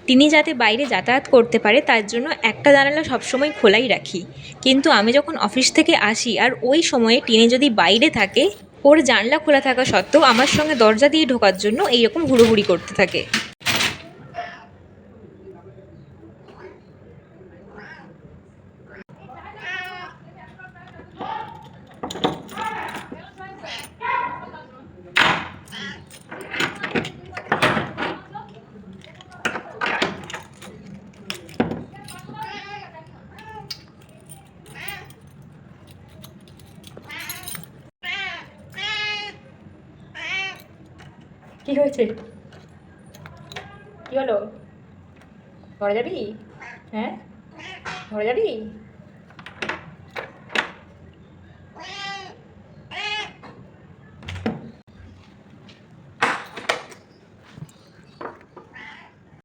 তিনি যাতে বাইরে যাতায়াত করতে পারে তার জন্য একটা জানালা সবসময় খোলাই রাখি। কিন্তু আমি যখন অফিস থেকে আসি আর ওই সময়ে টিনি যদি বাইরে থাকে, ওর জানলা খোলা থাকা সত্ত্বেও আমার সঙ্গে দরজা দিয়ে ঢোকার জন্য এইরকম হুড়োহুড়ি করতে থাকে। কি হয়েছে? কি হলো? ঘরে যাবি? হ্যাঁ, ঘরে যাবি?